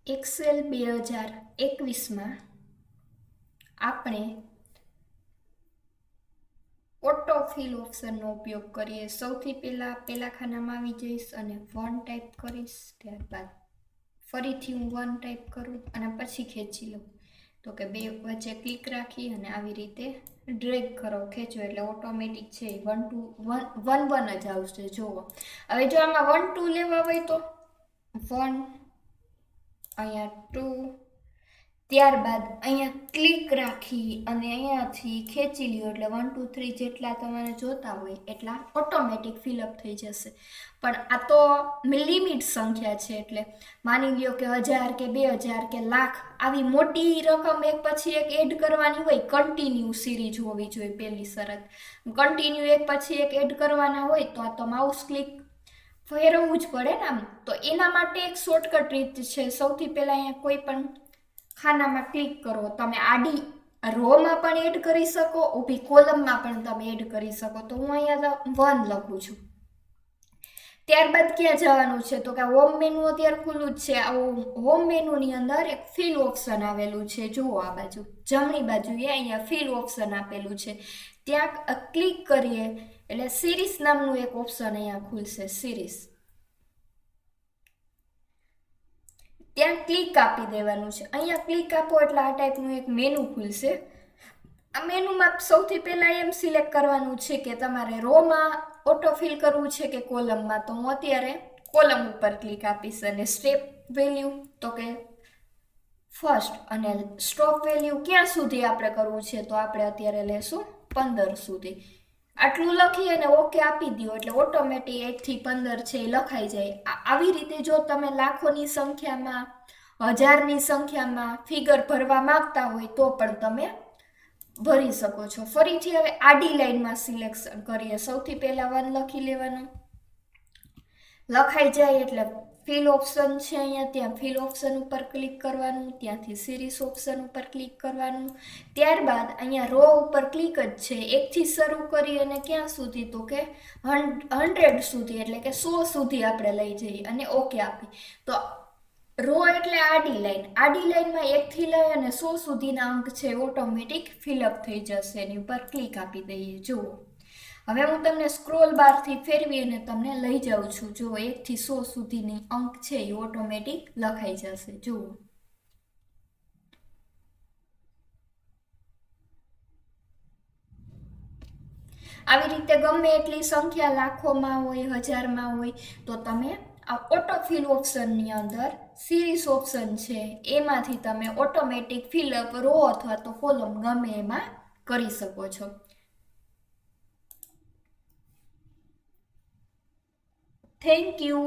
Excel 2021માં આપણે autofill ઓપ્શનનો ઉપયોગ કરીએ. સૌથી પહેલા ખાનામાં આવી જઈશ અને 1 ટાઈપ કરીશ. ત્યારબાદ ફરીથી હું 1 ટાઈપ કરું અને પછી ખેંચી લઉં. તો કે બે વચ્ચે ક્લિક રાખી અને આવી રીતે ડ્રેગ કરો, ખેંચો એટલે ઓટોમેટિક છે 1 2 1 1 જ આવશે. જુઓ, હવે જો આમાં 1 2 લેવા હોય તો 1, અહીંયા 2, ત્યારબાદ અહીંયા ક્લિક રાખી અને અહીંયાથી ખેંચી લ્યો એટલે 1 2 3 જેટલા તમારે જોતા હોય એટલા ઓટોમેટિક ફિલઅપ થઈ જશે. પણ આ તો લિમિટ સંખ્યા છે, એટલે માની લ્યો કે 1000 કે 2000 કે લાખ આવી મોટી રકમ એક પછી એક એડ કરવાની હોય. કન્ટિન્યુ સિરીઝ હોવી જોઈએ પહેલી શરત. કન્ટિન્યુ એક પછી એક એડ કરવાના હોય તો આ તો માઉસ ક્લિક ફેરવવું જ પડે ને આમ. તો એના માટે એક શોર્ટકટ રીત છે. સૌથી પહેલાં અહીંયા કોઈ પણ ખાનામાં ક્લિક કરો. તમે આડી રોમાં પણ એડ કરી શકો, ઊભી કોલમમાં પણ તમે એડ કરી શકો. તો હું અહીંયા 1 લખું છું. ત્યારબાદ ક્યાં જવાનું છે તો કે હોમ મેનુ અત્યારે ખુલ્લું જ છે. આ હોમ મેનુની અંદર એક ફિલ ઓપ્શન આવેલું છે. જુઓ આ બાજુ જમણી બાજુએ અહીંયા ફિલ ઓપ્શન આપેલું છે. ત્યાં ક્લિક કરીએ એટલે સિરીઝ નામનું એક ઓપ્શન અહીંયા ખુલશે. સિરીઝ, ત્યાં ક્લિક આપી દેવાનું છે. અહીંયા ક્લિક આપો એટલે આ ટાઈપનું એક મેનુ ખુલશે. આ મેનુમાં સૌથી પહેલાં એમ સિલેક્ટ કરવાનું છે કે તમારે રોમાં ઓટોફિલ કરવું છે કે કોલમમાં. તો હું અત્યારે કોલમ ઉપર ક્લિક આપીશ અને સ્ટેપ વેલ્યુ તો કે ફર્સ્ટ અને સ્ટોપ વેલ્યુ ક્યાં સુધી આપણે કરવું છે તો આપણે અત્યારે લેશું 15 સુધી. આટલું લખી અને ઓકે આપી દો એટલે ઓટોમેટિક 1 થી 15 છે એ લખાઈ જાય. આવી રીતે જો તમે લાખોની સંખ્યામાં, હજારની સંખ્યામાં ફિગર ભરવા માંગતા હોય તો પણ તમે ભરી શકો છો. ફરીથી હવે આડી લાઈનમાં સિલેક્શન કરીએ. સૌથી પહેલા 1 લખી લેવાનું. લખાઈ જાય એટલે ફિલ ઓપ્શન છે અહીંયા, ત્યાં ફિલ ઓપ્શન ઉપર ક્લિક કરવાનું. ત્યાંથી સિરીઝ ઓપ્શન ઉપર ક્લિક કરવાનું. ત્યારબાદ અહીંયા રો ઉપર ક્લિક જ છે. 1 થી શરૂ કરી અને ક્યાં સુધી તો કે 100 સુધી એટલે કે 100 સુધી આપણે લઈ જઈએ અને ઓકે આપી. તો રો એટલે આડી લાઈન. આડી લાઈનમાં 1 થી લઈ અને 100 સુધીના અંક છે ઓટોમેટિક ફિલઅપ થઈ જશે. એની ઉપર ક્લિક આપી દઈએ. જુઓ, હવે હું તમને સ્ક્રોલ બારથી ફેરવી અને તમને લઈ જાઉં છું. જુઓ, 1 થી 100 સુધીની અંક છે એ ઓટોમેટિક લખાઈ જશે. જુઓ, આવી રીતે ગમે એટલી સંખ્યા લાખોમાં હોય, હજારમાં હોય તો તમે આ ઓટોફિલ ઓપ્શનની અંદર સિરીઝ ઓપ્શન છે એમાંથી તમે ઓટોમેટિક ફિલઅપ રો અથવા તો કોલમ ગમે એમાં કરી શકો છો. Thank you.